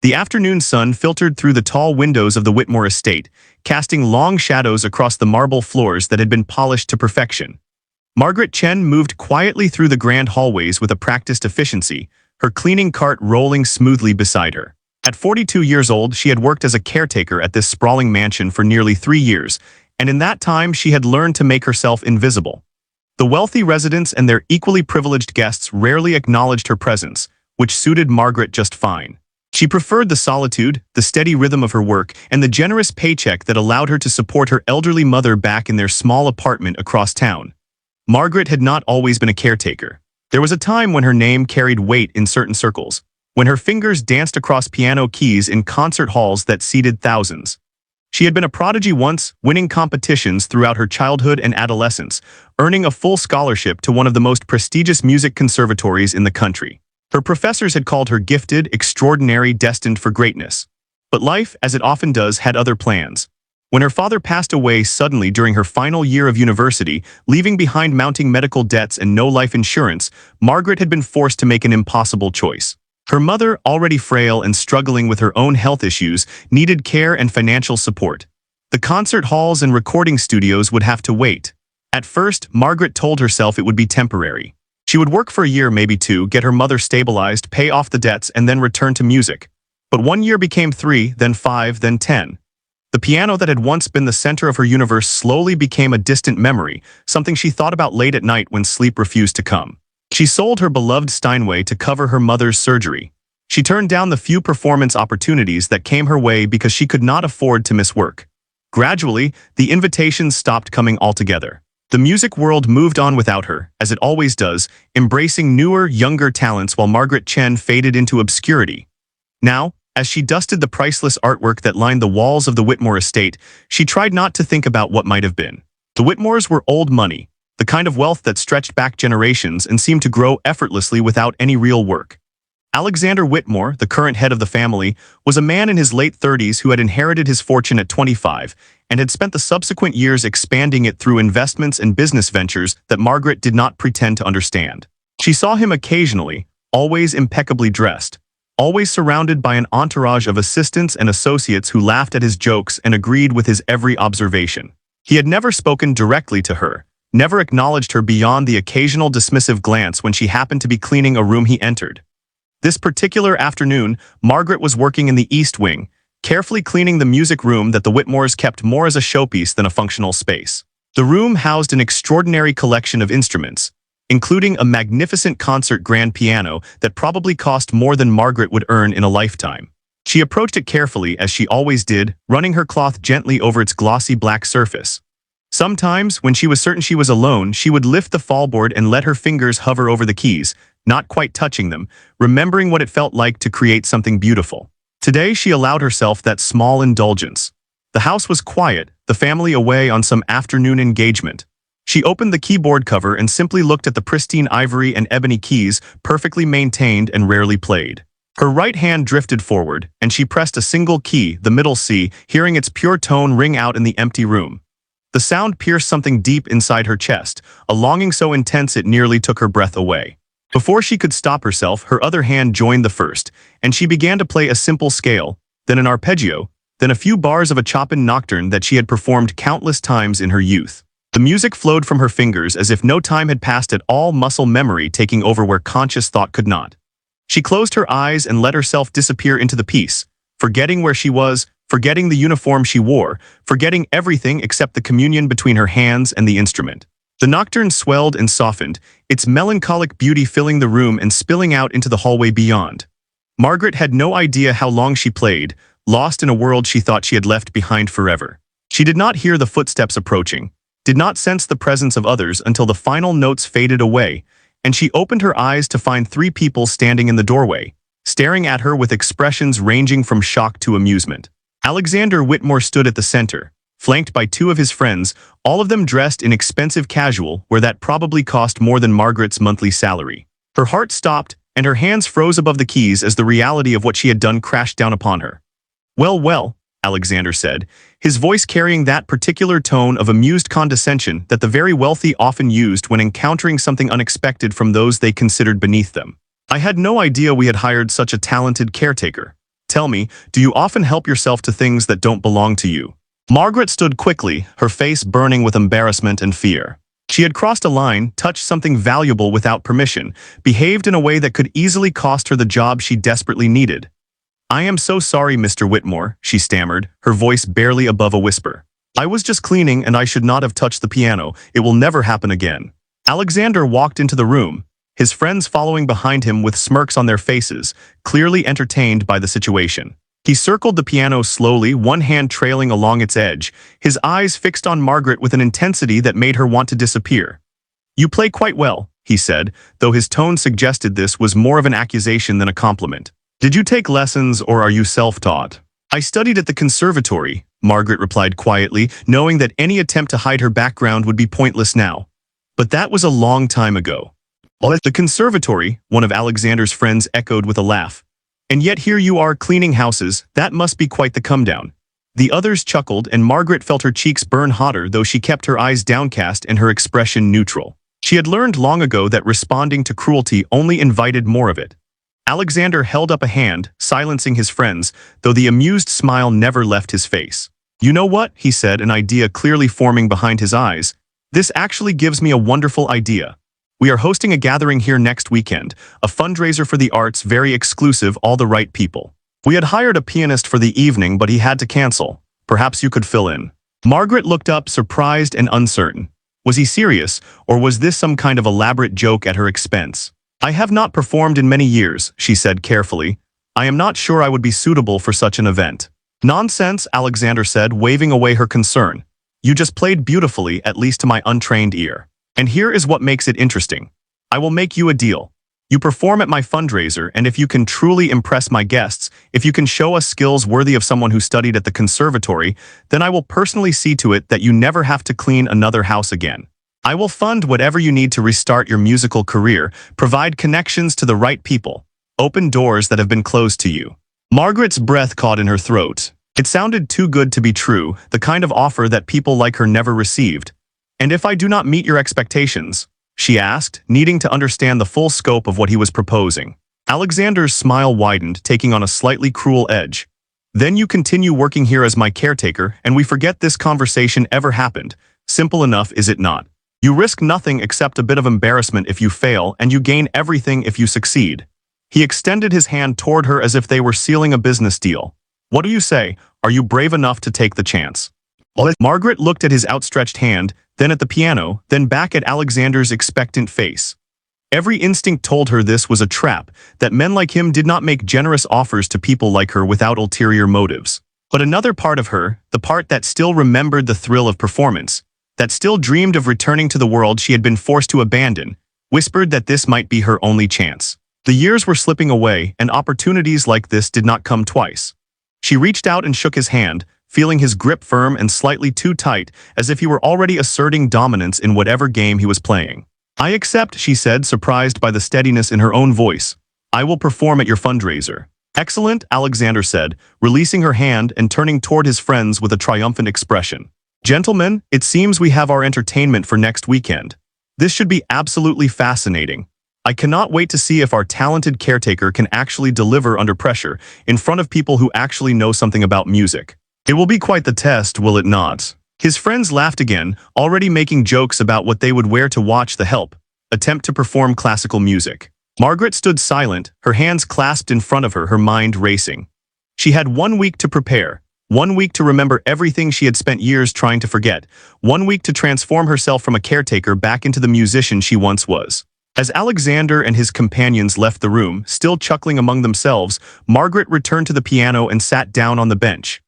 The afternoon sun filtered through the tall windows of the Whitmore estate, casting long shadows across the marble floors that had been polished to perfection. Margaret Chen moved quietly through the grand hallways with a practiced efficiency, her cleaning cart rolling smoothly beside her. At 42 years old, she had worked as a caretaker at this sprawling mansion for nearly 3 years, and in that time she had learned to make herself invisible. The wealthy residents and their equally privileged guests rarely acknowledged her presence, which suited Margaret just fine. She preferred the solitude, the steady rhythm of her work, and the generous paycheck that allowed her to support her elderly mother back in their small apartment across town. Margaret had not always been a caretaker. There was a time when her name carried weight in certain circles, when her fingers danced across piano keys in concert halls that seated thousands. She had been a prodigy once, winning competitions throughout her childhood and adolescence, earning a full scholarship to one of the most prestigious music conservatories in the country. Her professors had called her gifted, extraordinary, destined for greatness. But life, as it often does, had other plans. When her father passed away suddenly during her final year of university, leaving behind mounting medical debts and no life insurance, Margaret had been forced to make an impossible choice. Her mother, already frail and struggling with her own health issues, needed care and financial support. The concert halls and recording studios would have to wait. At first, Margaret told herself it would be temporary. She would work for a year, maybe two, get her mother stabilized, pay off the debts, and then return to music. But 1 year became 3, then 5, then 10. The piano that had once been the center of her universe slowly became a distant memory, something she thought about late at night when sleep refused to come. She sold her beloved Steinway to cover her mother's surgery. She turned down the few performance opportunities that came her way because she could not afford to miss work. Gradually, the invitations stopped coming altogether. The music world moved on without her, as it always does, embracing newer, younger talents while Margaret Chen faded into obscurity. Now, as she dusted the priceless artwork that lined the walls of the Whitmore estate, she tried not to think about what might have been. The Whitmores were old money, the kind of wealth that stretched back generations and seemed to grow effortlessly without any real work. Alexander Whitmore, the current head of the family, was a man in his late 30s who had inherited his fortune at 25 and had spent the subsequent years expanding it through investments and business ventures that Margaret did not pretend to understand. She saw him occasionally, always impeccably dressed, always surrounded by an entourage of assistants and associates who laughed at his jokes and agreed with his every observation. He had never spoken directly to her, never acknowledged her beyond the occasional dismissive glance when she happened to be cleaning a room he entered. This particular afternoon, Margaret was working in the East Wing, carefully cleaning the music room that the Whitmores kept more as a showpiece than a functional space. The room housed an extraordinary collection of instruments, including a magnificent concert grand piano that probably cost more than Margaret would earn in a lifetime. She approached it carefully, as she always did, running her cloth gently over its glossy black surface. Sometimes, when she was certain she was alone, she would lift the fallboard and let her fingers hover over the keys, not quite touching them, remembering what it felt like to create something beautiful. Today, she allowed herself that small indulgence. The house was quiet, the family away on some afternoon engagement. She opened the keyboard cover and simply looked at the pristine ivory and ebony keys, perfectly maintained and rarely played. Her right hand drifted forward, and she pressed a single key, the middle C, hearing its pure tone ring out in the empty room. The sound pierced something deep inside her chest, a longing so intense it nearly took her breath away. Before she could stop herself, her other hand joined the first, and she began to play a simple scale, then an arpeggio, then a few bars of a Chopin nocturne that she had performed countless times in her youth. The music flowed from her fingers as if no time had passed at all, muscle memory taking over where conscious thought could not. She closed her eyes and let herself disappear into the piece, forgetting where she was, forgetting the uniform she wore, forgetting everything except the communion between her hands and the instrument. The nocturne swelled and softened, its melancholic beauty filling the room and spilling out into the hallway beyond. Margaret had no idea how long she played, lost in a world she thought she had left behind forever. She did not hear the footsteps approaching, did not sense the presence of others until the final notes faded away, and she opened her eyes to find 3 people standing in the doorway, staring at her with expressions ranging from shock to amusement. Alexander Whitmore stood at the center, flanked by 2 of his friends, all of them dressed in expensive casual where that probably cost more than Margaret's monthly salary. Her heart stopped, and her hands froze above the keys as the reality of what she had done crashed down upon her. "Well, well," Alexander said, his voice carrying that particular tone of amused condescension that the very wealthy often used when encountering something unexpected from those they considered beneath them. "I had no idea we had hired such a talented caretaker. Tell me, do you often help yourself to things that don't belong to you? Margaret stood quickly, her face burning with embarrassment and fear. She had crossed a line, touched something valuable without permission, behaved in a way that could easily cost her the job she desperately needed. "I am so sorry, Mr. Whitmore," she stammered, her voice barely above a whisper. "I was just cleaning and I should not have touched the piano. It will never happen again." Alexander walked into the room, his friends following behind him with smirks on their faces, clearly entertained by the situation. He circled the piano slowly, one hand trailing along its edge, his eyes fixed on Margaret with an intensity that made her want to disappear. "You play quite well," he said, though his tone suggested this was more of an accusation than a compliment. "Did you take lessons or are you self-taught?" "I studied at the conservatory," Margaret replied quietly, knowing that any attempt to hide her background would be pointless now. "But that was a long time ago." "The conservatory," one of Alexander's friends echoed with a laugh. "And yet here you are cleaning houses, that must be quite the come-down." The others chuckled and Margaret felt her cheeks burn hotter though she kept her eyes downcast and her expression neutral. She had learned long ago that responding to cruelty only invited more of it. Alexander held up a hand, silencing his friends, though the amused smile never left his face. "You know what?" he said, an idea clearly forming behind his eyes. "This actually gives me a wonderful idea. We are hosting a gathering here next weekend, a fundraiser for the arts, very exclusive, all the right people. We had hired a pianist for the evening, but he had to cancel. Perhaps you could fill in." Margaret looked up, surprised and uncertain. Was he serious, or was this some kind of elaborate joke at her expense? "I have not performed in many years," she said carefully. "I am not sure I would be suitable for such an event." "Nonsense," Alexander said, waving away her concern. "You just played beautifully, at least to my untrained ear. And here is what makes it interesting. I will make you a deal. You perform at my fundraiser, and if you can truly impress my guests, if you can show us skills worthy of someone who studied at the conservatory, then I will personally see to it that you never have to clean another house again. I will fund whatever you need to restart your musical career, provide connections to the right people, open doors that have been closed to you." Margaret's breath caught in her throat. It sounded too good to be true, the kind of offer that people like her never received. "And if I do not meet your expectations?" she asked, needing to understand the full scope of what he was proposing. Alexander's smile widened, taking on a slightly cruel edge. "Then you continue working here as my caretaker, and we forget this conversation ever happened. Simple enough, is it not? You risk nothing except a bit of embarrassment if you fail, and you gain everything if you succeed." He extended his hand toward her as if they were sealing a business deal. "What do you say? Are you brave enough to take the chance?" Margaret looked at his outstretched hand, then at the piano, then back at Alexander's expectant face. Every instinct told her this was a trap, that men like him did not make generous offers to people like her without ulterior motives. But another part of her, the part that still remembered the thrill of performance, that still dreamed of returning to the world she had been forced to abandon, whispered that this might be her only chance. The years were slipping away, and opportunities like this did not come twice. She reached out and shook his hand, feeling his grip firm and slightly too tight, as if he were already asserting dominance in whatever game he was playing. "I accept," she said, surprised by the steadiness in her own voice. "I will perform at your fundraiser." "Excellent," Alexander said, releasing her hand and turning toward his friends with a triumphant expression. "Gentlemen, it seems we have our entertainment for next weekend. This should be absolutely fascinating. I cannot wait to see if our talented caretaker can actually deliver under pressure, in front of people who actually know something about music. It will be quite the test, will it not?" His friends laughed again, already making jokes about what they would wear to watch the help attempt to perform classical music. Margaret stood silent, her hands clasped in front of her, her mind racing. She had 1 week to prepare, 1 week to remember everything she had spent years trying to forget, 1 week to transform herself from a caretaker back into the musician she once was. As Alexander and his companions left the room, still chuckling among themselves, Margaret returned to the piano and sat down on the bench.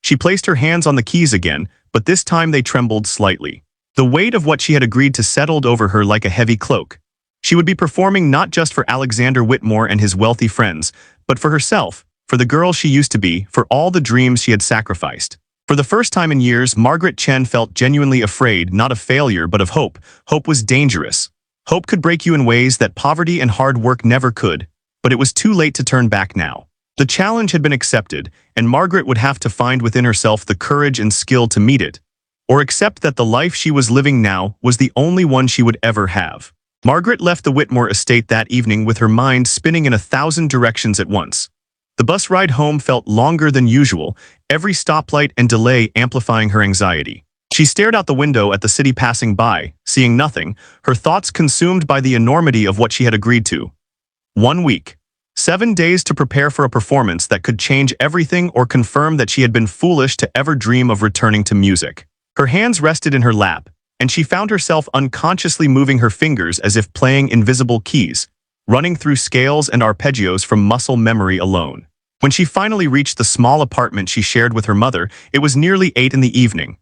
She placed her hands on the keys again, but this time they trembled slightly. The weight of what she had agreed to settled over her like a heavy cloak. She would be performing not just for Alexander Whitmore and his wealthy friends, but for herself, for the girl she used to be, for all the dreams she had sacrificed. For the first time in years, Margaret Chen felt genuinely afraid, not of failure, but of hope. Hope was dangerous. Hope could break you in ways that poverty and hard work never could, but it was too late to turn back now. The challenge had been accepted, and Margaret would have to find within herself the courage and skill to meet it, or accept that the life she was living now was the only one she would ever have. Margaret left the Whitmore estate that evening with her mind spinning in 1,000 directions at once. The bus ride home felt longer than usual, every stoplight and delay amplifying her anxiety. She stared out the window at the city passing by, seeing nothing, her thoughts consumed by the enormity of what she had agreed to. 1 week. 7 days to prepare for a performance that could change everything or confirm that she had been foolish to ever dream of returning to music. Her hands rested in her lap, and she found herself unconsciously moving her fingers as if playing invisible keys, running through scales and arpeggios from muscle memory alone. When she finally reached the small apartment she shared with her mother, it was nearly 8 in the evening.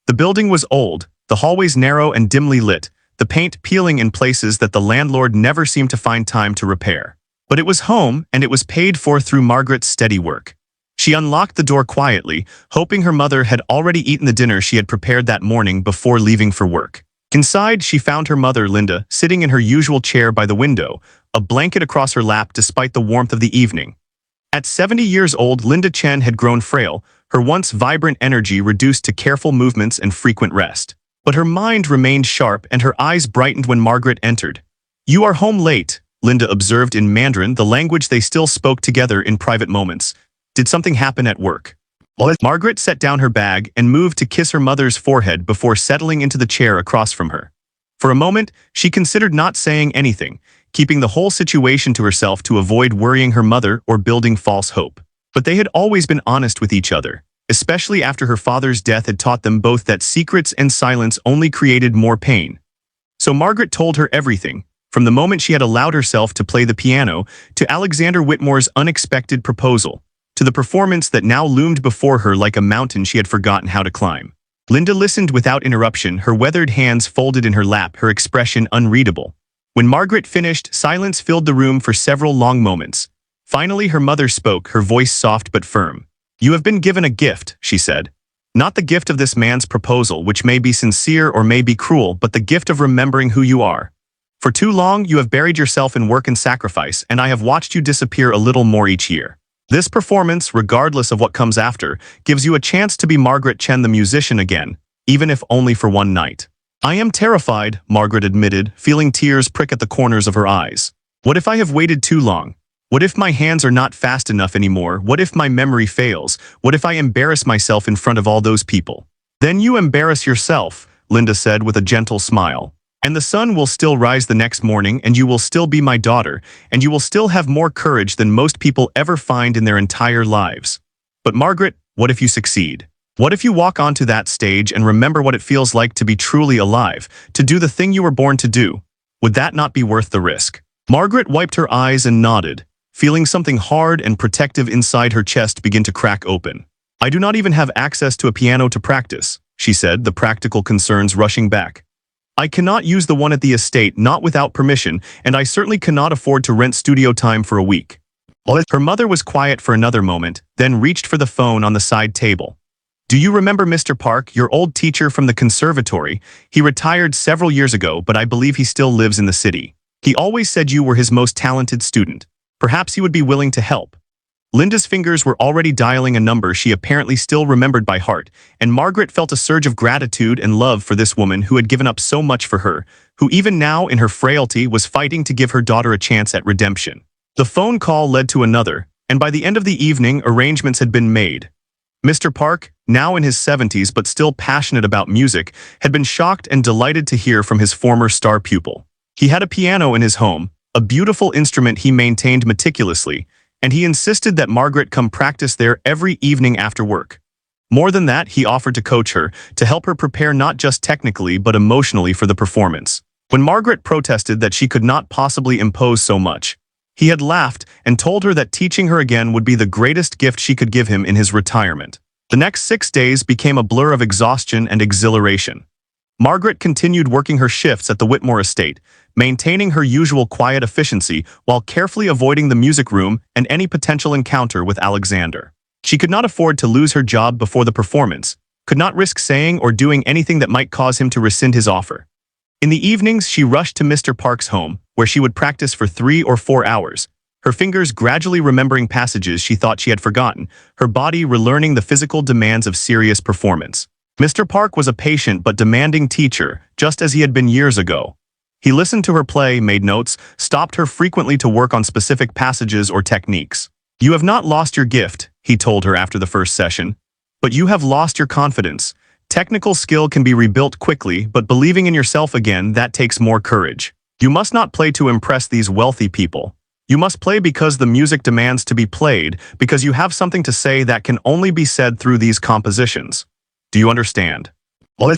The building was old, the hallways narrow and dimly lit, the paint peeling in places that the landlord never seemed to find time to repair. But it was home, and it was paid for through Margaret's steady work. She unlocked the door quietly, hoping her mother had already eaten the dinner she had prepared that morning before leaving for work. Inside, she found her mother, Linda, sitting in her usual chair by the window, a blanket across her lap despite the warmth of the evening. At 70 years old, Linda Chen had grown frail, her once vibrant energy reduced to careful movements and frequent rest. But her mind remained sharp and her eyes brightened when Margaret entered. "You are home late," Linda observed in Mandarin, the language they still spoke together in private moments. "Did something happen at work?" Margaret set down her bag and moved to kiss her mother's forehead before settling into the chair across from her. For a moment, she considered not saying anything, keeping the whole situation to herself to avoid worrying her mother or building false hope. But they had always been honest with each other, especially after her father's death had taught them both that secrets and silence only created more pain. So Margaret told her everything, from the moment she had allowed herself to play the piano, to Alexander Whitmore's unexpected proposal, to the performance that now loomed before her like a mountain she had forgotten how to climb. Linda listened without interruption, her weathered hands folded in her lap, her expression unreadable. When Margaret finished, silence filled the room for several long moments. Finally, her mother spoke, her voice soft but firm. "You have been given a gift," she said. "Not the gift of this man's proposal, which may be sincere or may be cruel, but the gift of remembering who you are. For too long, you have buried yourself in work and sacrifice, and I have watched you disappear a little more each year. This performance, regardless of what comes after, gives you a chance to be Margaret Chen the musician again, even if only for one night." "I am terrified," Margaret admitted, feeling tears prick at the corners of her eyes. "What if I have waited too long? What if my hands are not fast enough anymore? What if my memory fails? What if I embarrass myself in front of all those people?" "Then you embarrass yourself," Linda said with a gentle smile. "And the sun will still rise the next morning, and you will still be my daughter, and you will still have more courage than most people ever find in their entire lives. But Margaret, what if you succeed? What if you walk onto that stage and remember what it feels like to be truly alive, to do the thing you were born to do? Would that not be worth the risk?" Margaret wiped her eyes and nodded, feeling something hard and protective inside her chest begin to crack open. "I do not even have access to a piano to practice," she said, the practical concerns rushing back. "I cannot use the one at the estate, not without permission, and I certainly cannot afford to rent studio time for a week." Her mother was quiet for another moment, then reached for the phone on the side table. "Do you remember Mr. Park, your old teacher from the conservatory? He retired several years ago, but I believe he still lives in the city. He always said you were his most talented student. Perhaps he would be willing to help." Linda's fingers were already dialing a number she apparently still remembered by heart, and Margaret felt a surge of gratitude and love for this woman who had given up so much for her, who even now in her frailty was fighting to give her daughter a chance at redemption. The phone call led to another, and by the end of the evening, arrangements had been made. Mr. Park, now in his 70s but still passionate about music, had been shocked and delighted to hear from his former star pupil. He had a piano in his home, a beautiful instrument he maintained meticulously, and he insisted that Margaret come practice there every evening after work. More than that, he offered to coach her, to help her prepare not just technically but emotionally for the performance. When Margaret protested that she could not possibly impose so much, he had laughed and told her that teaching her again would be the greatest gift she could give him in his retirement. The next 6 days became a blur of exhaustion and exhilaration. Margaret continued working her shifts at the Whitmore estate, maintaining her usual quiet efficiency while carefully avoiding the music room and any potential encounter with Alexander. She could not afford to lose her job before the performance, could not risk saying or doing anything that might cause him to rescind his offer. In the evenings, she rushed to Mr. Park's home, where she would practice for 3 or 4 hours, her fingers gradually remembering passages she thought she had forgotten, her body relearning the physical demands of serious performance. Mr. Park was a patient but demanding teacher, just as he had been years ago. He listened to her play, made notes, stopped her frequently to work on specific passages or techniques. "You have not lost your gift," he told her after the first session, "but you have lost your confidence. Technical skill can be rebuilt quickly, but believing in yourself again, that takes more courage. You must not play to impress these wealthy people. You must play because the music demands to be played, because you have something to say that can only be said through these compositions. Do you understand?"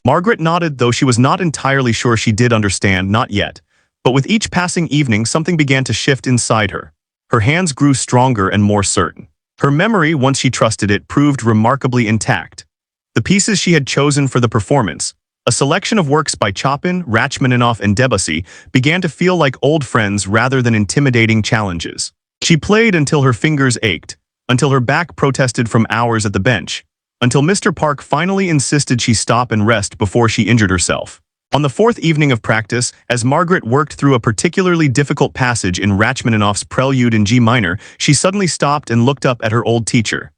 Margaret nodded, though she was not entirely sure she did understand, not yet. But with each passing evening, something began to shift inside her. Her hands grew stronger and more certain. Her memory, once she trusted it, proved remarkably intact. The pieces she had chosen for the performance, a selection of works by Chopin, Rachmaninoff, and Debussy, began to feel like old friends rather than intimidating challenges. She played until her fingers ached, until her back protested from hours at the bench, until Mr. Park finally insisted she stop and rest before she injured herself. On the fourth evening of practice, as Margaret worked through a particularly difficult passage in Rachmaninoff's Prelude in G minor, she suddenly stopped and looked up at her old teacher.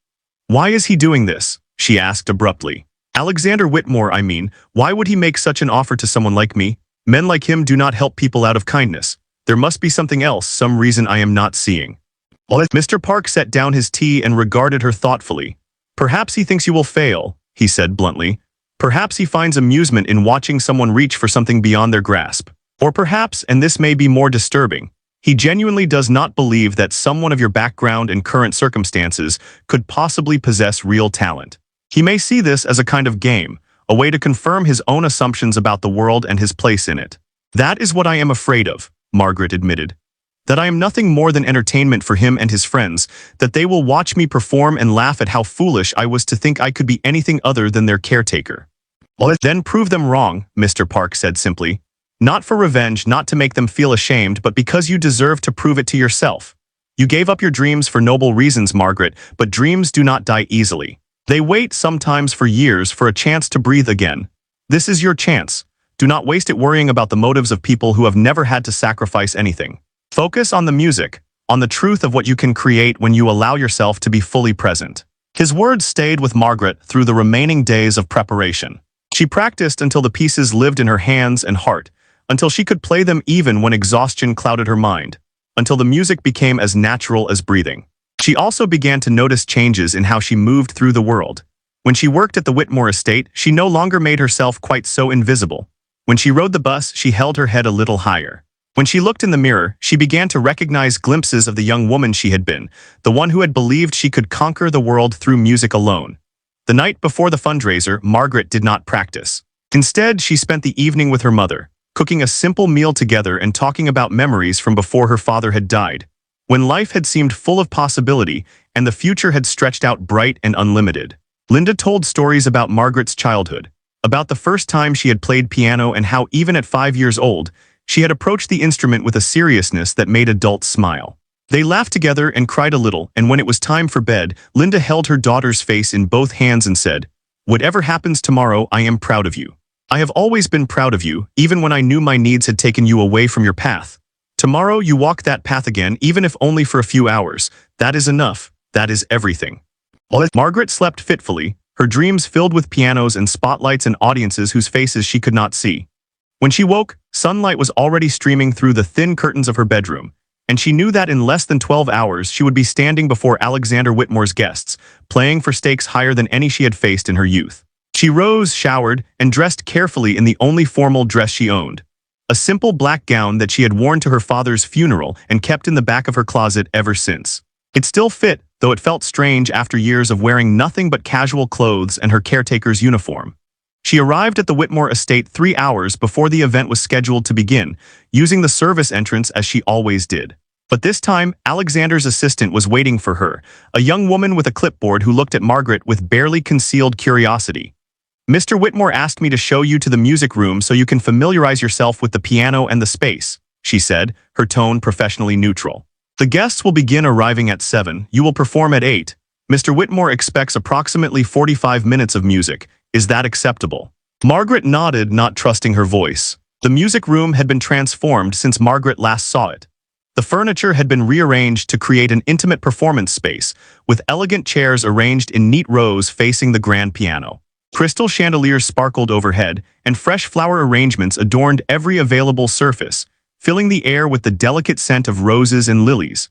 "Why is he doing this?" she asked abruptly. "Alexander Whitmore, I mean, why would he make such an offer to someone like me? Men like him do not help people out of kindness. There must be something else, some reason I am not seeing." Mr. Park set down his tea and regarded her thoughtfully. "Perhaps he thinks you will fail," he said bluntly. "Perhaps he finds amusement in watching someone reach for something beyond their grasp. Or perhaps, and this may be more disturbing, he genuinely does not believe that someone of your background and current circumstances could possibly possess real talent. He may see this as a kind of game, a way to confirm his own assumptions about the world and his place in it. That is what I am afraid of," Margaret admitted. "That I am nothing more than entertainment for him and his friends, that they will watch me perform and laugh at how foolish I was to think I could be anything other than their caretaker." "Then prove them wrong," Mr. Park said simply. "Not for revenge, not to make them feel ashamed, but because you deserve to prove it to yourself. You gave up your dreams for noble reasons, Margaret, but dreams do not die easily. They wait sometimes for years for a chance to breathe again. This is your chance. Do not waste it worrying about the motives of people who have never had to sacrifice anything. Focus on the music, on the truth of what you can create when you allow yourself to be fully present." His words stayed with Margaret through the remaining days of preparation. She practiced until the pieces lived in her hands and heart, until she could play them even when exhaustion clouded her mind, until the music became as natural as breathing. She also began to notice changes in how she moved through the world. When she worked at the Whitmore estate, she no longer made herself quite so invisible. When she rode the bus, she held her head a little higher. When she looked in the mirror, she began to recognize glimpses of the young woman she had been, the one who had believed she could conquer the world through music alone. The night before the fundraiser, Margaret did not practice. Instead, she spent the evening with her mother, cooking a simple meal together and talking about memories from before her father had died, when life had seemed full of possibility and the future had stretched out bright and unlimited. Linda told stories about Margaret's childhood, about the first time she had played piano and how even at 5 years old, she had approached the instrument with a seriousness that made adults smile. They laughed together and cried a little, and when it was time for bed, Linda held her daughter's face in both hands and said, "Whatever happens tomorrow, I am proud of you. I have always been proud of you, even when I knew my needs had taken you away from your path. Tomorrow you walk that path again, even if only for a few hours. That is enough. That is everything." Margaret slept fitfully, her dreams filled with pianos and spotlights and audiences whose faces she could not see. When she woke, sunlight was already streaming through the thin curtains of her bedroom, and she knew that in less than 12 hours she would be standing before Alexander Whitmore's guests, playing for stakes higher than any she had faced in her youth. She rose, showered, and dressed carefully in the only formal dress she owned, a simple black gown that she had worn to her father's funeral and kept in the back of her closet ever since. It still fit, though it felt strange after years of wearing nothing but casual clothes and her caretaker's uniform. She arrived at the Whitmore estate 3 hours before the event was scheduled to begin, using the service entrance as she always did. But this time, Alexander's assistant was waiting for her, a young woman with a clipboard who looked at Margaret with barely concealed curiosity. "Mr. Whitmore asked me to show you to the music room so you can familiarize yourself with the piano and the space," she said, her tone professionally neutral. "The guests will begin arriving at 7. You will perform at 8. Mr. Whitmore expects approximately 45 minutes of music. Is that acceptable?" Margaret nodded, not trusting her voice. The music room had been transformed since Margaret last saw it. The furniture had been rearranged to create an intimate performance space, with elegant chairs arranged in neat rows facing the grand piano. Crystal chandeliers sparkled overhead, and fresh flower arrangements adorned every available surface, filling the air with the delicate scent of roses and lilies.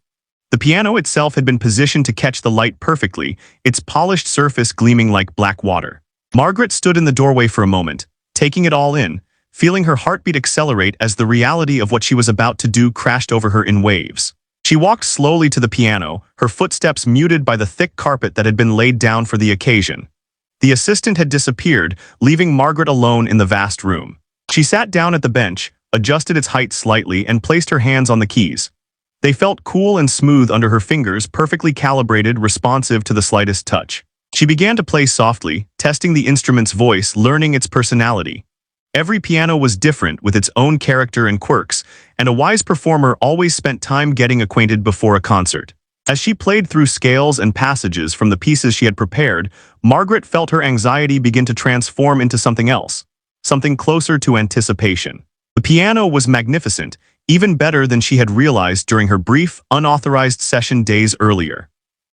The piano itself had been positioned to catch the light perfectly, its polished surface gleaming like black water. Margaret stood in the doorway for a moment, taking it all in, feeling her heartbeat accelerate as the reality of what she was about to do crashed over her in waves. She walked slowly to the piano, her footsteps muted by the thick carpet that had been laid down for the occasion. The assistant had disappeared, leaving Margaret alone in the vast room. She sat down at the bench, adjusted its height slightly, and placed her hands on the keys. They felt cool and smooth under her fingers, perfectly calibrated, responsive to the slightest touch. She began to play softly, testing the instrument's voice, learning its personality. Every piano was different, with its own character and quirks, and a wise performer always spent time getting acquainted before a concert. As she played through scales and passages from the pieces she had prepared, Margaret felt her anxiety begin to transform into something else, something closer to anticipation. The piano was magnificent, even better than she had realized during her brief, unauthorized session days earlier.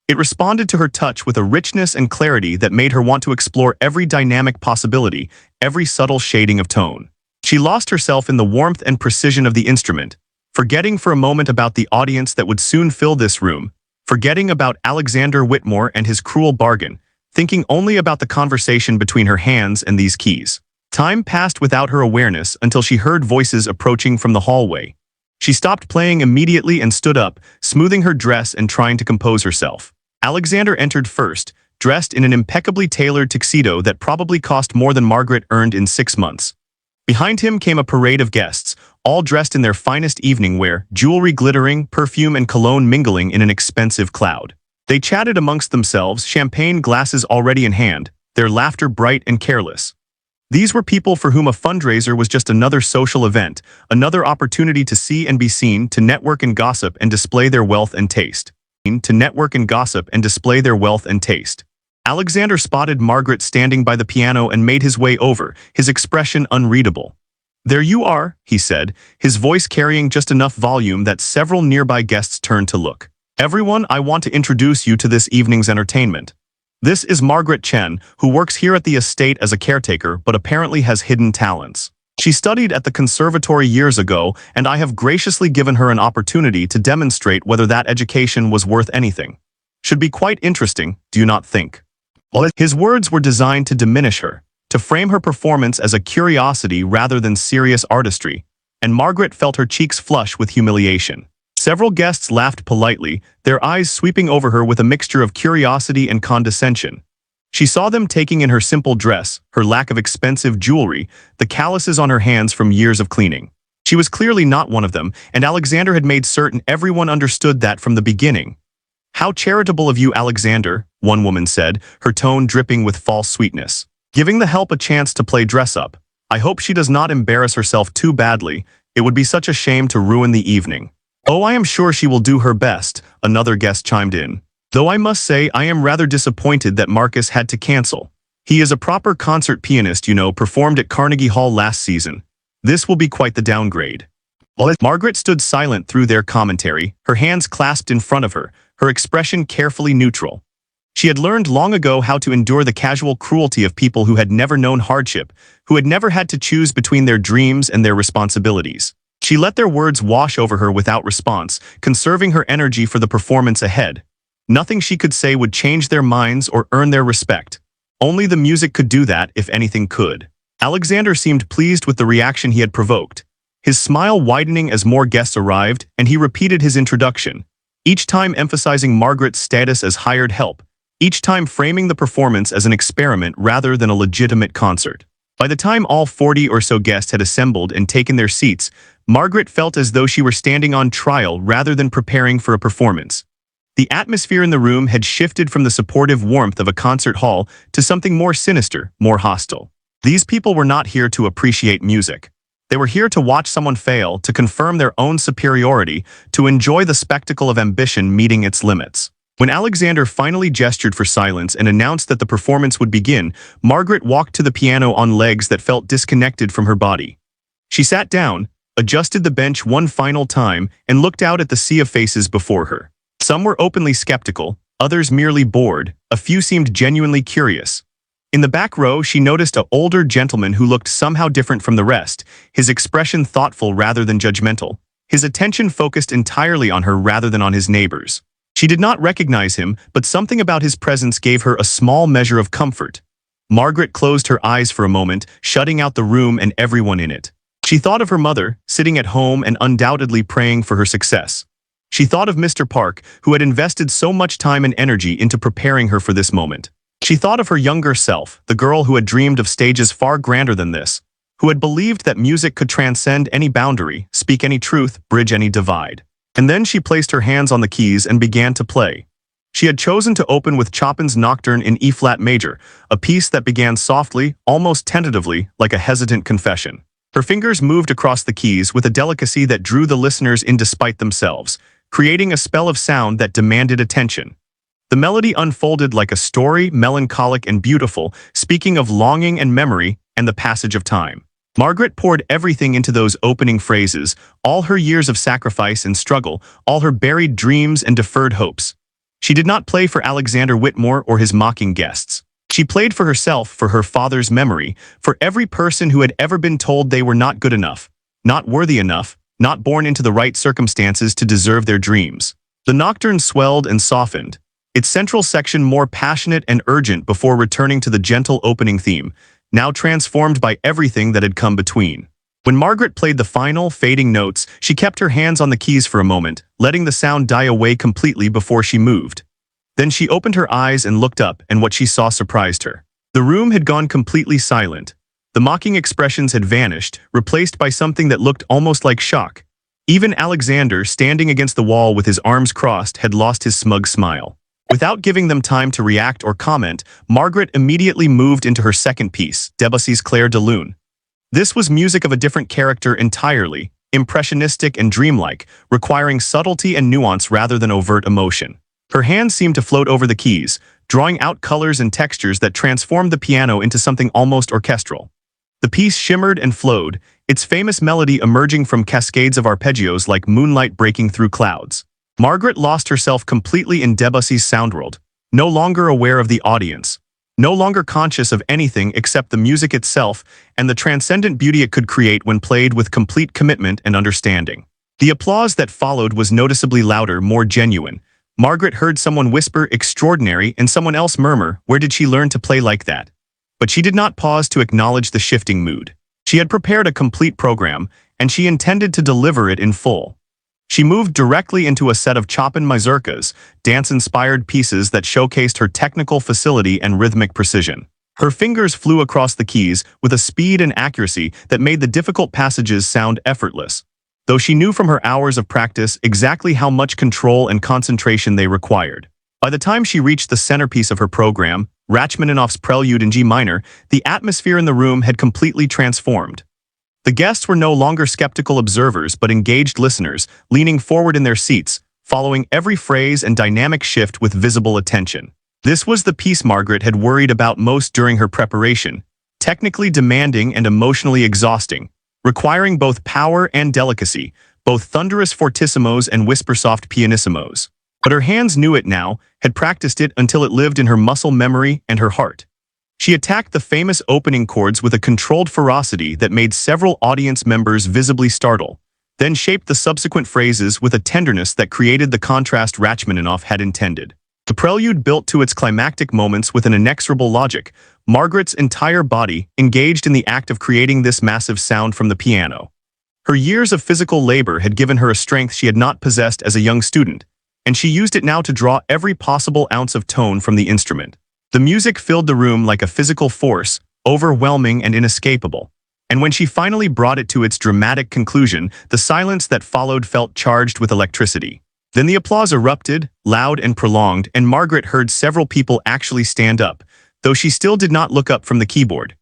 It responded to her touch with a richness and clarity that made her want to explore every dynamic possibility, every subtle shading of tone. She lost herself in the warmth and precision of the instrument, forgetting for a moment about the audience that would soon fill this room, forgetting about Alexander Whitmore and his cruel bargain, thinking only about the conversation between her hands and these keys. Time passed without her awareness until she heard voices approaching from the hallway. She stopped playing immediately and stood up, smoothing her dress and trying to compose herself. Alexander entered first, dressed in an impeccably tailored tuxedo that probably cost more than Margaret earned in 6 months. Behind him came a parade of guests, all dressed in their finest evening wear, jewelry glittering, perfume and cologne mingling in an expensive cloud. They chatted amongst themselves, champagne glasses already in hand, their laughter bright and careless. These were people for whom a fundraiser was just another social event, another opportunity to see and be seen, to network and gossip and display their wealth and taste. Alexander spotted Margaret standing by the piano and made his way over, his expression unreadable. "There you are," he said, his voice carrying just enough volume that several nearby guests turned to look. "Everyone, I want to introduce you to this evening's entertainment. This is Margaret Chen, who works here at the estate as a caretaker but apparently has hidden talents. She studied at the conservatory years ago, and I have graciously given her an opportunity to demonstrate whether that education was worth anything. Should be quite interesting, do you not think?" His words were designed to diminish her, to frame her performance as a curiosity rather than serious artistry, and Margaret felt her cheeks flush with humiliation. Several guests laughed politely, their eyes sweeping over her with a mixture of curiosity and condescension. She saw them taking in her simple dress, her lack of expensive jewelry, the calluses on her hands from years of cleaning. She was clearly not one of them, and Alexander had made certain everyone understood that from the beginning. "How charitable of you, Alexander," one woman said, her tone dripping with false sweetness. "Giving the help a chance to play dress-up. I hope she does not embarrass herself too badly. It would be such a shame to ruin the evening." "Oh, I am sure she will do her best," another guest chimed in. "Though I must say I am rather disappointed that Marcus had to cancel. He is a proper concert pianist, you know, performed at Carnegie Hall last season. This will be quite the downgrade." Margaret stood silent through their commentary, her hands clasped in front of her, her expression carefully neutral. She had learned long ago how to endure the casual cruelty of people who had never known hardship, who had never had to choose between their dreams and their responsibilities. She let their words wash over her without response, conserving her energy for the performance ahead. Nothing she could say would change their minds or earn their respect. Only the music could do that, if anything could. Alexander seemed pleased with the reaction he had provoked, his smile widening as more guests arrived, and he repeated his introduction, each time emphasizing Margaret's status as hired help, each time framing the performance as an experiment rather than a legitimate concert. By the time all 40 or so guests had assembled and taken their seats, Margaret felt as though she were standing on trial rather than preparing for a performance. The atmosphere in the room had shifted from the supportive warmth of a concert hall to something more sinister, more hostile. These people were not here to appreciate music. They were here to watch someone fail, to confirm their own superiority, to enjoy the spectacle of ambition meeting its limits. When Alexander finally gestured for silence and announced that the performance would begin, Margaret walked to the piano on legs that felt disconnected from her body. She sat down, adjusted the bench one final time, and looked out at the sea of faces before her. Some were openly skeptical, others merely bored, a few seemed genuinely curious. In the back row, she noticed an older gentleman who looked somehow different from the rest, his expression thoughtful rather than judgmental, his attention focused entirely on her rather than on his neighbors. She did not recognize him, but something about his presence gave her a small measure of comfort. Margaret closed her eyes for a moment, shutting out the room and everyone in it. She thought of her mother, sitting at home and undoubtedly praying for her success. She thought of Mr. Park, who had invested so much time and energy into preparing her for this moment. She thought of her younger self, the girl who had dreamed of stages far grander than this, who had believed that music could transcend any boundary, speak any truth, bridge any divide. And then she placed her hands on the keys and began to play. She had chosen to open with Chopin's Nocturne in E-flat major, a piece that began softly, almost tentatively, like a hesitant confession. Her fingers moved across the keys with a delicacy that drew the listeners in despite themselves, creating a spell of sound that demanded attention. The melody unfolded like a story, melancholic and beautiful, speaking of longing and memory and the passage of time. Margaret poured everything into those opening phrases, all her years of sacrifice and struggle, all her buried dreams and deferred hopes. She did not play for Alexander Whitmore or his mocking guests. She played for herself, for her father's memory, for every person who had ever been told they were not good enough, not worthy enough, not born into the right circumstances to deserve their dreams. The nocturne swelled and softened, its central section more passionate and urgent before returning to the gentle opening theme, now transformed by everything that had come between. When Margaret played the final, fading notes, she kept her hands on the keys for a moment, letting the sound die away completely before she moved. Then she opened her eyes and looked up, and what she saw surprised her. The room had gone completely silent. The mocking expressions had vanished, replaced by something that looked almost like shock. Even Alexander, standing against the wall with his arms crossed, had lost his smug smile. Without giving them time to react or comment, Margaret immediately moved into her second piece, Debussy's Clair de Lune. This was music of a different character entirely, impressionistic and dreamlike, requiring subtlety and nuance rather than overt emotion. Her hands seemed to float over the keys, drawing out colors and textures that transformed the piano into something almost orchestral. The piece shimmered and flowed, its famous melody emerging from cascades of arpeggios like moonlight breaking through clouds. Margaret lost herself completely in Debussy's sound world, no longer aware of the audience, no longer conscious of anything except the music itself and the transcendent beauty it could create when played with complete commitment and understanding. The applause that followed was noticeably louder, more genuine. Margaret heard someone whisper "extraordinary" and someone else murmur, "Where did she learn to play like that?" But she did not pause to acknowledge the shifting mood. She had prepared a complete program, and she intended to deliver it in full. She moved directly into a set of Chopin mazurkas, dance-inspired pieces that showcased her technical facility and rhythmic precision. Her fingers flew across the keys with a speed and accuracy that made the difficult passages sound effortless, though she knew from her hours of practice exactly how much control and concentration they required. By the time she reached the centerpiece of her program, Rachmaninoff's Prelude in G minor, the atmosphere in the room had completely transformed. The guests were no longer skeptical observers but engaged listeners, leaning forward in their seats, following every phrase and dynamic shift with visible attention. This was the piece Margaret had worried about most during her preparation, technically demanding and emotionally exhausting, requiring both power and delicacy, both thunderous fortissimos and whisper-soft pianissimos. But her hands knew it now, had practiced it until it lived in her muscle memory and her heart. She attacked the famous opening chords with a controlled ferocity that made several audience members visibly startle, then shaped the subsequent phrases with a tenderness that created the contrast Rachmaninoff had intended. The prelude built to its climactic moments with an inexorable logic, Margaret's entire body engaged in the act of creating this massive sound from the piano. Her years of physical labor had given her a strength she had not possessed as a young student, and she used it now to draw every possible ounce of tone from the instrument. The music filled the room like a physical force, overwhelming and inescapable. And when she finally brought it to its dramatic conclusion, the silence that followed felt charged with electricity. Then the applause erupted, loud and prolonged, and Margaret heard several people actually stand up, though she still did not look up from the keyboard.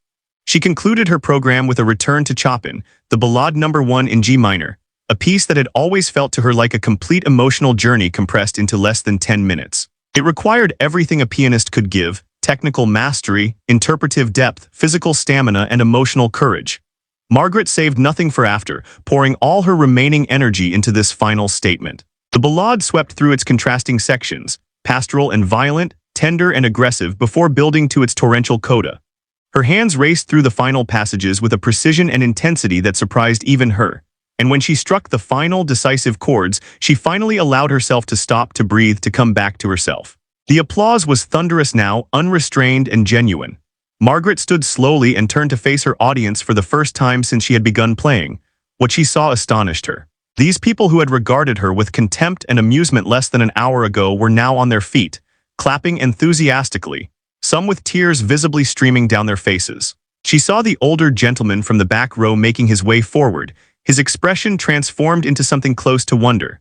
She concluded her program with a return to Chopin, the Ballade No. 1 in G minor, a piece that had always felt to her like a complete emotional journey compressed into less than 10 minutes. It required everything a pianist could give: technical mastery, interpretive depth, physical stamina, and emotional courage. Margaret saved nothing for after, pouring all her remaining energy into this final statement. The ballade swept through its contrasting sections, pastoral and violent, tender and aggressive, before building to its torrential coda. Her hands raced through the final passages with a precision and intensity that surprised even her. And when she struck the final decisive chords, she finally allowed herself to stop, to breathe, to come back to herself. The applause was thunderous now, unrestrained and genuine. Margaret stood slowly and turned to face her audience for the first time since she had begun playing. What she saw astonished her. These people who had regarded her with contempt and amusement less than an hour ago were now on their feet, clapping enthusiastically, some with tears visibly streaming down their faces. She saw the older gentleman from the back row making his way forward, his expression transformed into something close to wonder.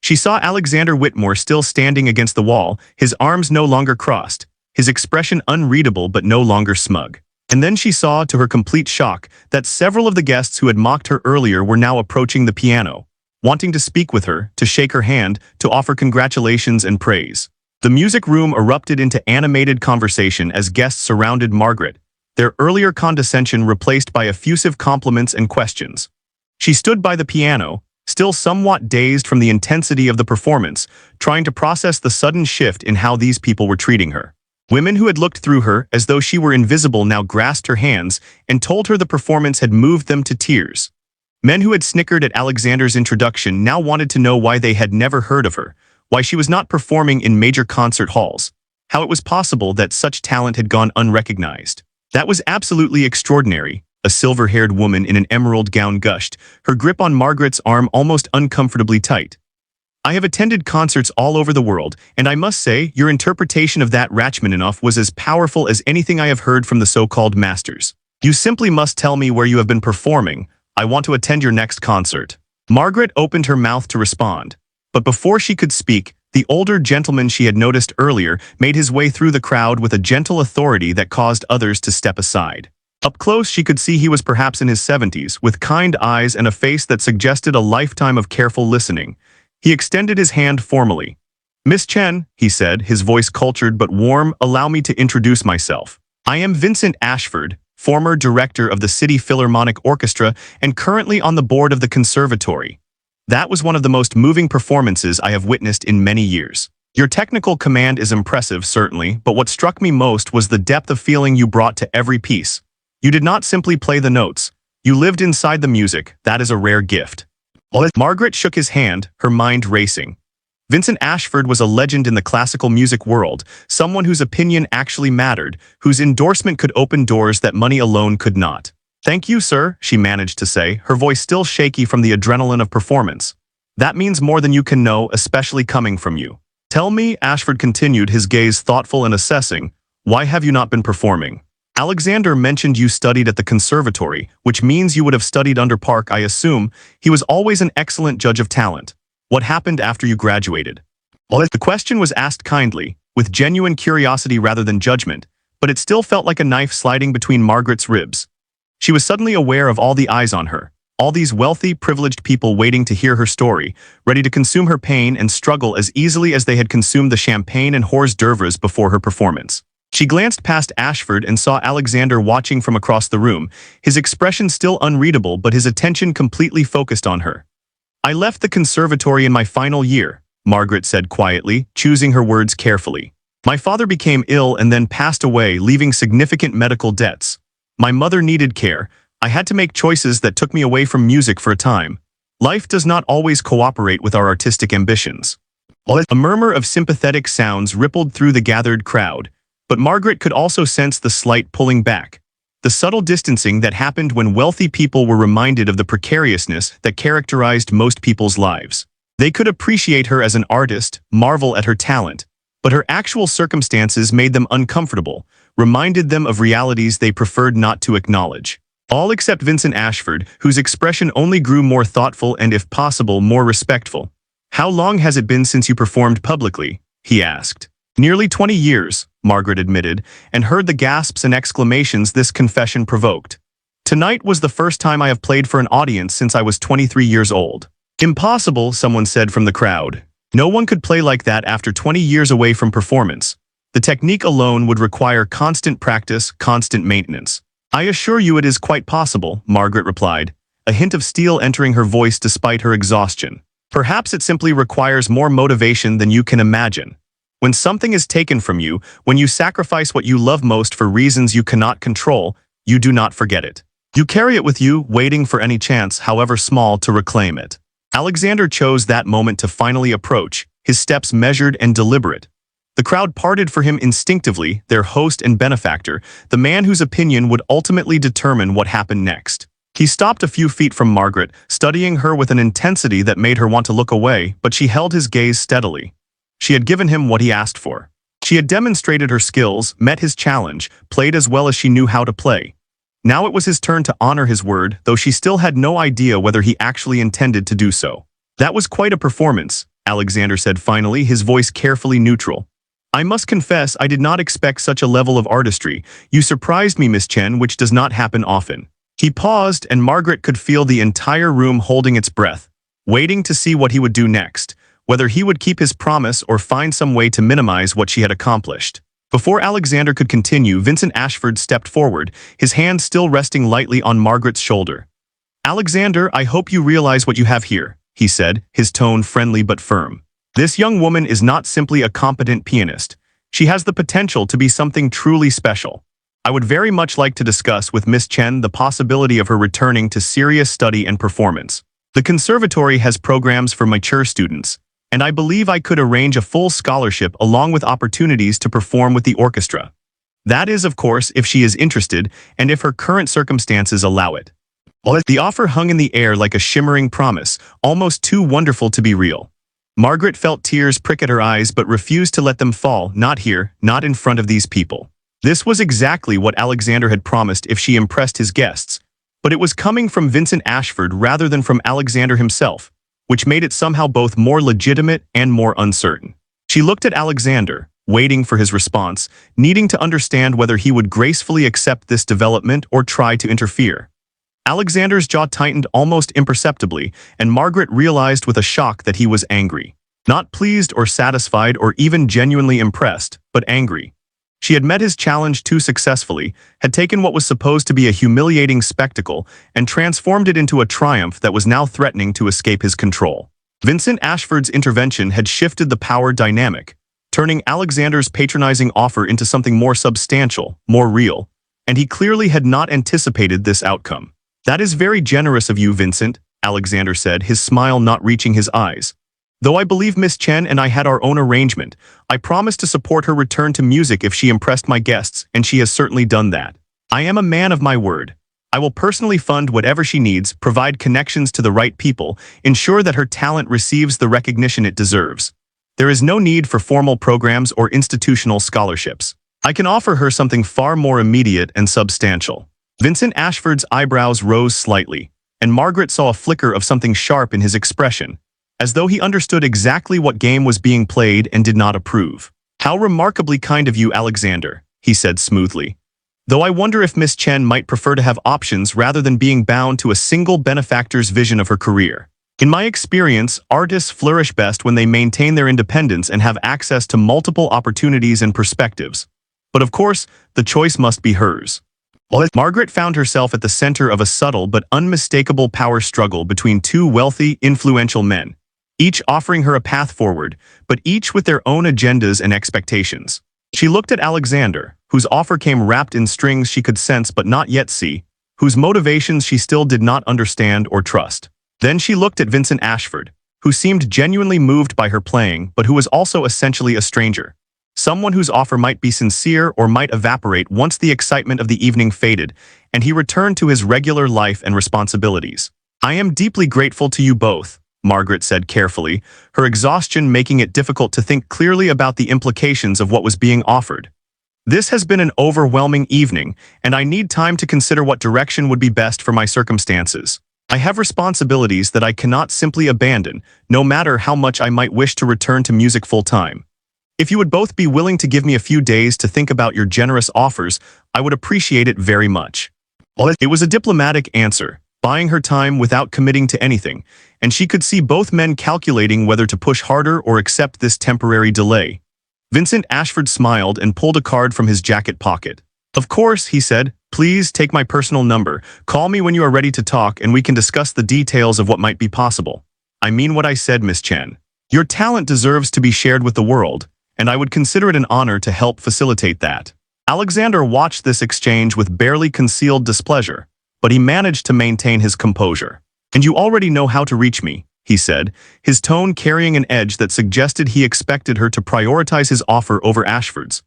She saw Alexander Whitmore still standing against the wall, his arms no longer crossed, his expression unreadable but no longer smug. And then she saw, to her complete shock, that several of the guests who had mocked her earlier were now approaching the piano, wanting to speak with her, to shake her hand, to offer congratulations and praise. The music room erupted into animated conversation as guests surrounded Margaret, their earlier condescension replaced by effusive compliments and questions. She stood by the piano, still somewhat dazed from the intensity of the performance, trying to process the sudden shift in how these people were treating her. Women who had looked through her as though she were invisible now grasped her hands and told her the performance had moved them to tears. Men who had snickered at Alexander's introduction now wanted to know why they had never heard of her, why she was not performing in major concert halls, how it was possible that such talent had gone unrecognized. That was absolutely extraordinary, a silver-haired woman in an emerald gown gushed, her grip on Margaret's arm almost uncomfortably tight. I have attended concerts all over the world, and I must say, your interpretation of that Rachmaninoff was as powerful as anything I have heard from the so-called masters. You simply must tell me where you have been performing. I want to attend your next concert. Margaret opened her mouth to respond, but before she could speak, the older gentleman she had noticed earlier made his way through the crowd with a gentle authority that caused others to step aside. Up close, she could see he was perhaps in his 70s, with kind eyes and a face that suggested a lifetime of careful listening. He extended his hand formally. "Miss Chen," he said, his voice cultured but warm, "allow me to introduce myself. I am Vincent Ashford, former director of the City Philharmonic Orchestra and currently on the board of the conservatory. That was one of the most moving performances I have witnessed in many years. Your technical command is impressive, certainly, but what struck me most was the depth of feeling you brought to every piece. You did not simply play the notes. You lived inside the music. That is a rare gift." Margaret shook his hand, her mind racing. Vincent Ashford was a legend in the classical music world, someone whose opinion actually mattered, whose endorsement could open doors that money alone could not. "Thank you, sir," she managed to say, her voice still shaky from the adrenaline of performance. "That means more than you can know, especially coming from you. Tell me," Ashford continued, his gaze thoughtful and assessing, "why have you not been performing? Alexander mentioned you studied at the conservatory, which means you would have studied under Park, I assume. He was always an excellent judge of talent. What happened after you graduated?" The question was asked kindly, with genuine curiosity rather than judgment, but it still felt like a knife sliding between Margaret's ribs. She was suddenly aware of all the eyes on her, all these wealthy, privileged people waiting to hear her story, ready to consume her pain and struggle as easily as they had consumed the champagne and hors d'oeuvres before her performance. She glanced past Ashford and saw Alexander watching from across the room, his expression still unreadable but his attention completely focused on her. "I left the conservatory in my final year," Margaret said quietly, choosing her words carefully. "My father became ill and then passed away, leaving significant medical debts. My mother needed care. I had to make choices that took me away from music for a time. Life does not always cooperate with our artistic ambitions." A murmur of sympathetic sounds rippled through the gathered crowd, but Margaret could also sense the slight pulling back, the subtle distancing that happened when wealthy people were reminded of the precariousness that characterized most people's lives. They could appreciate her as an artist, marvel at her talent, but her actual circumstances made them uncomfortable, reminded them of realities they preferred not to acknowledge. All except Vincent Ashford, whose expression only grew more thoughtful and, if possible, more respectful. "How long has it been since you performed publicly?" he asked. "Nearly 20 years, Margaret admitted, and heard the gasps and exclamations this confession provoked. "Tonight was the first time I have played for an audience since I was 23 years old." "Impossible," someone said from the crowd. "No one could play like that after 20 years away from performance. The technique alone would require constant practice, constant maintenance." "I assure you it is quite possible," Margaret replied, a hint of steel entering her voice despite her exhaustion. "Perhaps it simply requires more motivation than you can imagine. When something is taken from you, when you sacrifice what you love most for reasons you cannot control, you do not forget it. You carry it with you, waiting for any chance, however small, to reclaim it. Alexander chose that moment to finally approach, his steps measured and deliberate. The crowd parted for him instinctively, their host and benefactor, the man whose opinion would ultimately determine what happened next. He stopped a few feet from Margaret, studying her with an intensity that made her want to look away, but she held his gaze steadily. She had given him what he asked for. She had demonstrated her skills, met his challenge, played as well as she knew how to play. Now it was his turn to honor his word, though she still had no idea whether he actually intended to do so. That was quite a performance, Alexander said finally, his voice carefully neutral. I must confess I did not expect such a level of artistry. You surprised me, Miss Chen, which does not happen often. He paused, and Margaret could feel the entire room holding its breath, waiting to see what he would do next, whether he would keep his promise or find some way to minimize what she had accomplished. Before Alexander could continue, Vincent Ashford stepped forward, his hand still resting lightly on Margaret's shoulder. Alexander, I hope you realize what you have here, he said, his tone friendly but firm. This young woman is not simply a competent pianist. She has the potential to be something truly special. I would very much like to discuss with Miss Chen the possibility of her returning to serious study and performance. The conservatory has programs for mature students, and I believe I could arrange a full scholarship along with opportunities to perform with the orchestra. That is, of course, if she is interested and if her current circumstances allow it. The offer hung in the air like a shimmering promise, almost too wonderful to be real. Margaret felt tears prick at her eyes but refused to let them fall, not here, not in front of these people. This was exactly what Alexander had promised if she impressed his guests, but it was coming from Vincent Ashford rather than from Alexander himself, which made it somehow both more legitimate and more uncertain. She looked at Alexander, waiting for his response, needing to understand whether he would gracefully accept this development or try to interfere. Alexander's jaw tightened almost imperceptibly, and Margaret realized with a shock that he was angry. Not pleased or satisfied or even genuinely impressed, but angry. She had met his challenge too successfully, had taken what was supposed to be a humiliating spectacle and transformed it into a triumph that was now threatening to escape his control. Vincent Ashford's intervention had shifted the power dynamic, turning Alexander's patronizing offer into something more substantial, more real, and he clearly had not anticipated this outcome. That is very generous of you, Vincent, Alexander said, his smile not reaching his eyes. Though I believe Miss Chen and I had our own arrangement, I promised to support her return to music if she impressed my guests, and she has certainly done that. I am a man of my word. I will personally fund whatever she needs, provide connections to the right people, ensure that her talent receives the recognition it deserves. There is no need for formal programs or institutional scholarships. I can offer her something far more immediate and substantial. Vincent Ashford's eyebrows rose slightly, and Margaret saw a flicker of something sharp in his expression, as though he understood exactly what game was being played and did not approve. How remarkably kind of you, Alexander, he said smoothly. Though I wonder if Miss Chen might prefer to have options rather than being bound to a single benefactor's vision of her career. In my experience, artists flourish best when they maintain their independence and have access to multiple opportunities and perspectives. But of course, the choice must be hers. Margaret found herself at the center of a subtle but unmistakable power struggle between two wealthy, influential men, each offering her a path forward, but each with their own agendas and expectations. She looked at Alexander, whose offer came wrapped in strings she could sense but not yet see, whose motivations she still did not understand or trust. Then she looked at Vincent Ashford, who seemed genuinely moved by her playing but who was also essentially a stranger. Someone whose offer might be sincere or might evaporate once the excitement of the evening faded, and he returned to his regular life and responsibilities. I am deeply grateful to you both, Margaret said carefully, her exhaustion making it difficult to think clearly about the implications of what was being offered. This has been an overwhelming evening, and I need time to consider what direction would be best for my circumstances. I have responsibilities that I cannot simply abandon, no matter how much I might wish to return to music full-time. If you would both be willing to give me a few days to think about your generous offers, I would appreciate it very much. It was a diplomatic answer, buying her time without committing to anything, and she could see both men calculating whether to push harder or accept this temporary delay. Vincent Ashford smiled and pulled a card from his jacket pocket. Of course, he said, please take my personal number, call me when you are ready to talk and we can discuss the details of what might be possible. I mean what I said, Miss Chen. Your talent deserves to be shared with the world, and I would consider it an honor to help facilitate that. Alexander watched this exchange with barely concealed displeasure. but he managed to maintain his composure. "And you already know how to reach me," he said, his tone carrying an edge that suggested he expected her to prioritize his offer over Ashford's.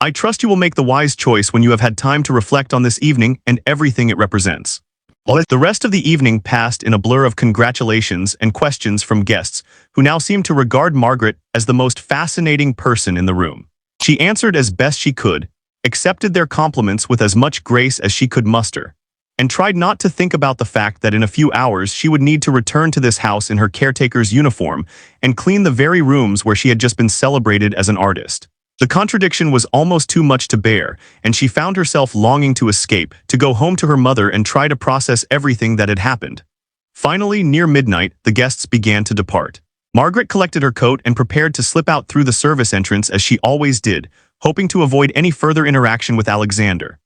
"I trust you will make the wise choice when you have had time to reflect on this evening and everything it represents." The rest of the evening passed in a blur of congratulations and questions from guests, who now seemed to regard Margaret as the most fascinating person in the room. She answered as best she could, accepted their compliments with as much grace as she could muster, and tried not to think about the fact that in a few hours she would need to return to this house in her caretaker's uniform and clean the very rooms where she had just been celebrated as an artist. The contradiction was almost too much to bear, and she found herself longing to escape, to go home to her mother and try to process everything that had happened. Finally, near midnight, the guests began to depart. Margaret collected her coat and prepared to slip out through the service entrance as she always did, hoping to avoid any further interaction with Alexander.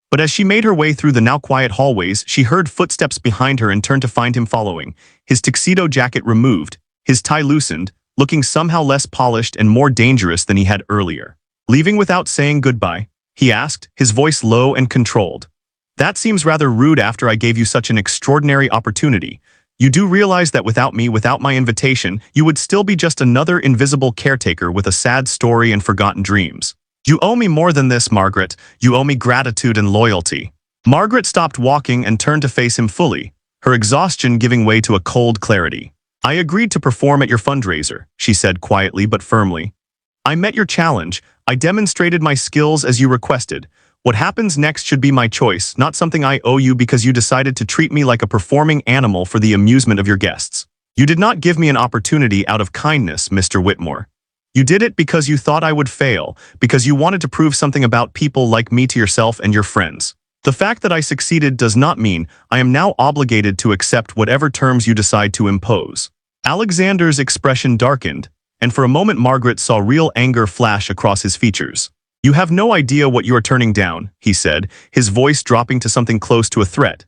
But as she made her way through the now quiet hallways, she heard footsteps behind her and turned to find him following, his tuxedo jacket removed, his tie loosened, looking somehow less polished and more dangerous than he had earlier. "Leaving without saying goodbye?" he asked, his voice low and controlled. "That seems rather rude after I gave you such an extraordinary opportunity. You do realize that without me, without my invitation, you would still be just another invisible caretaker with a sad story and forgotten dreams. You owe me more than this, Margaret. You owe me gratitude and loyalty." Margaret stopped walking and turned to face him fully, her exhaustion giving way to a cold clarity. "I agreed to perform at your fundraiser," she said quietly but firmly. "I met your challenge. I demonstrated my skills as you requested. What happens next should be my choice, not something I owe you because you decided to treat me like a performing animal for the amusement of your guests. You did not give me an opportunity out of kindness, Mr. Whitmore. You did it because you thought I would fail, because you wanted to prove something about people like me to yourself and your friends. The fact that I succeeded does not mean I am now obligated to accept whatever terms you decide to impose." Alexander's expression darkened, and for a moment Margaret saw real anger flash across his features. "You have no idea what you are turning down," he said, his voice dropping to something close to a threat.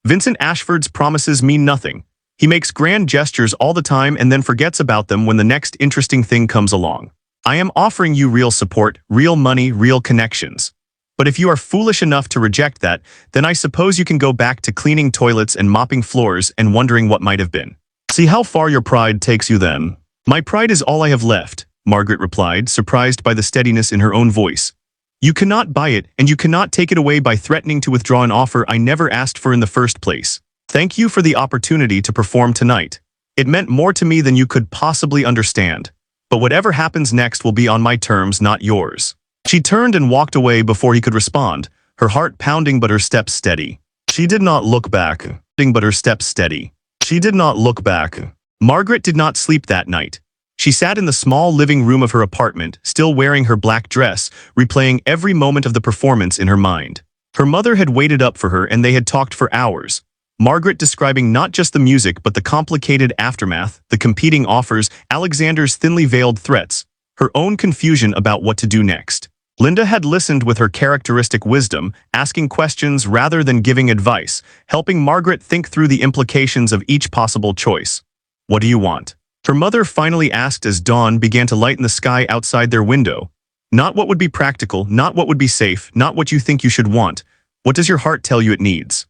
"Vincent Ashford's promises mean nothing. He makes grand gestures all the time and then forgets about them when the next interesting thing comes along. I am offering you real support, real money, real connections. But if you are foolish enough to reject that, then I suppose you can go back to cleaning toilets and mopping floors and wondering what might have been. See how far your pride takes you then." "My pride is all I have left," Margaret replied, surprised by the steadiness in her own voice. "You cannot buy it, and you cannot take it away by threatening to withdraw an offer I never asked for in the first place. Thank you for the opportunity to perform tonight. It meant more to me than you could possibly understand. But whatever happens next will be on my terms, not yours." She turned and walked away before he could respond, her heart pounding but her steps steady. She did not look back. But her steps steady. She did not look back. Margaret did not sleep that night. She sat in the small living room of her apartment, still wearing her black dress, replaying every moment of the performance in her mind. Her mother had waited up for her and they had talked for hours. Margaret describing not just the music but the complicated aftermath, the competing offers, Alexander's thinly veiled threats, her own confusion about what to do next. Linda had listened with her characteristic wisdom, asking questions rather than giving advice, helping Margaret think through the implications of each possible choice. "What do you want?" her mother finally asked as dawn began to lighten the sky outside their window. "Not what would be practical, not what would be safe, not what you think you should want. What does your heart tell you it needs?"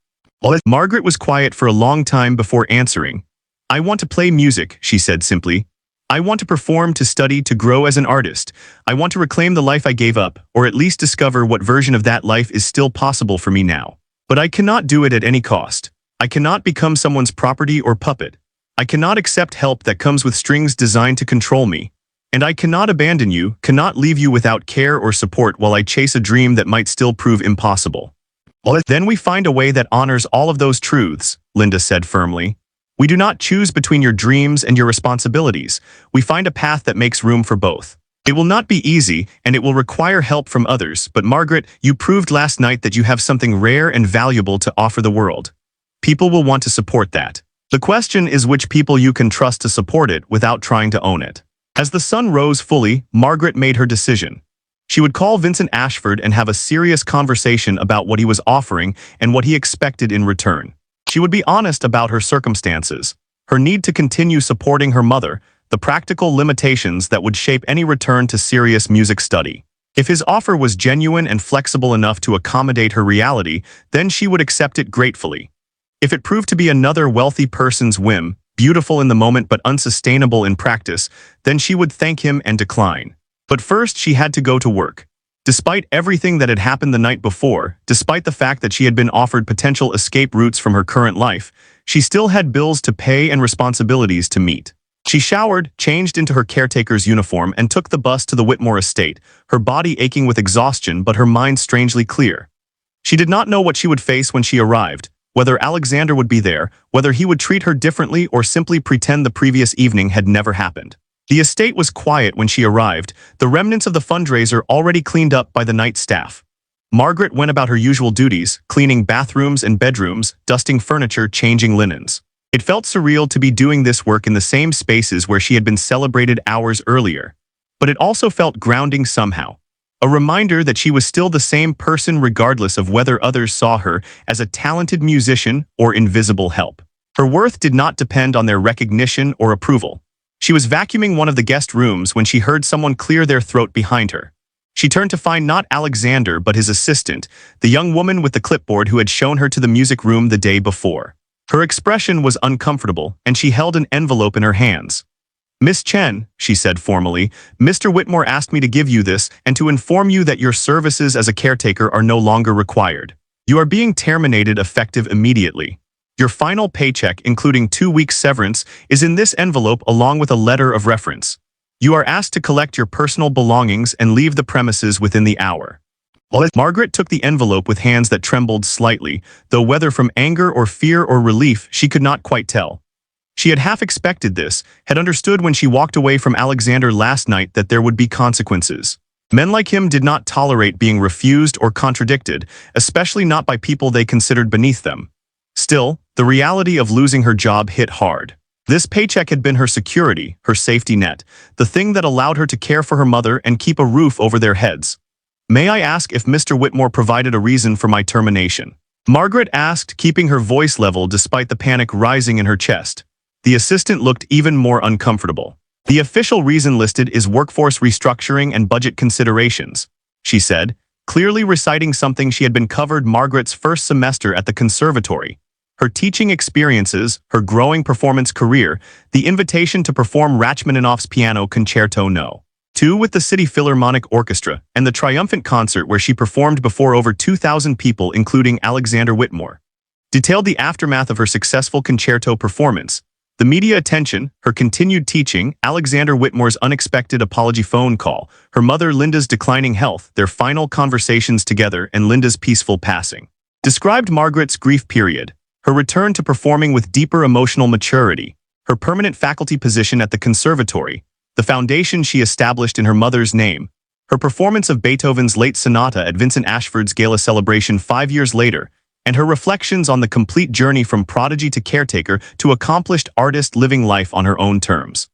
Margaret was quiet for a long time before answering. "I want to play music," she said simply. "I want to perform, to study, to grow as an artist. I want to reclaim the life I gave up, or at least discover what version of that life is still possible for me now. But I cannot do it at any cost. I cannot become someone's property or puppet. I cannot accept help that comes with strings designed to control me. And I cannot abandon you, cannot leave you without care or support while I chase a dream that might still prove impossible." "Then we find a way that honors all of those truths," Linda said firmly. "We do not choose between your dreams and your responsibilities. We find a path that makes room for both. It will not be easy, and it will require help from others, but Margaret, you proved last night that you have something rare and valuable to offer the world. People will want to support that. The question is which people you can trust to support it without trying to own it." As the sun rose fully, Margaret made her decision. She would call Vincent Ashford and have a serious conversation about what he was offering and what he expected in return. She would be honest about her circumstances, her need to continue supporting her mother, the practical limitations that would shape any return to serious music study. If his offer was genuine and flexible enough to accommodate her reality, then she would accept it gratefully. If it proved to be another wealthy person's whim, beautiful in the moment but unsustainable in practice, then she would thank him and decline. But first she had to go to work. Despite everything that had happened the night before, despite the fact that she had been offered potential escape routes from her current life, she still had bills to pay and responsibilities to meet. She showered, changed into her caretaker's uniform, and took the bus to the Whitmore estate, her body aching with exhaustion but her mind strangely clear. She did not know what she would face when she arrived, whether Alexander would be there, whether he would treat her differently or simply pretend the previous evening had never happened. The estate was quiet when she arrived, the remnants of the fundraiser already cleaned up by the night staff. Margaret went about her usual duties, cleaning bathrooms and bedrooms, dusting furniture, changing linens. It felt surreal to be doing this work in the same spaces where she had been celebrated hours earlier. But it also felt grounding somehow. A reminder that she was still the same person regardless of whether others saw her as a talented musician or invisible help. Her worth did not depend on their recognition or approval. She was vacuuming one of the guest rooms when she heard someone clear their throat behind her. She turned to find not Alexander but his assistant, the young woman with the clipboard who had shown her to the music room the day before. Her expression was uncomfortable, and she held an envelope in her hands. "Miss Chen," she said formally, "Mr. Whitmore asked me to give you this and to inform you that your services as a caretaker are no longer required. You are being terminated effective immediately. Your final paycheck, including 2 weeks severance, is in this envelope along with a letter of reference. You are asked to collect your personal belongings and leave the premises within the hour." Margaret took the envelope with hands that trembled slightly, though whether from anger or fear or relief she could not quite tell. She had half expected this, had understood when she walked away from Alexander last night that there would be consequences. Men like him did not tolerate being refused or contradicted, especially not by people they considered beneath them. Still, the reality of losing her job hit hard. This paycheck had been her security, her safety net, the thing that allowed her to care for her mother and keep a roof over their heads. "May I ask if Mr. Whitmore provided a reason for my termination?" Margaret asked, keeping her voice level despite the panic rising in her chest. The assistant looked even more uncomfortable. "The official reason listed is workforce restructuring and budget considerations," she said, clearly reciting something she had been covered Margaret's first semester at the conservatory. Her teaching experiences, her growing performance career, the invitation to perform Rachmaninoff's Piano Concerto No. 2 with the City Philharmonic Orchestra, and the triumphant concert where she performed before over 2,000 people including Alexander Whitmore. Detailed the aftermath of her successful concerto performance, the media attention, her continued teaching, Alexander Whitmore's unexpected apology phone call, her mother Linda's declining health, their final conversations together, and Linda's peaceful passing. Described Margaret's grief period, her return to performing with deeper emotional maturity, her permanent faculty position at the conservatory, the foundation she established in her mother's name, her performance of Beethoven's late sonata at Vincent Ashford's gala celebration 5 years later, and her reflections on the complete journey from prodigy to caretaker to accomplished artist living life on her own terms.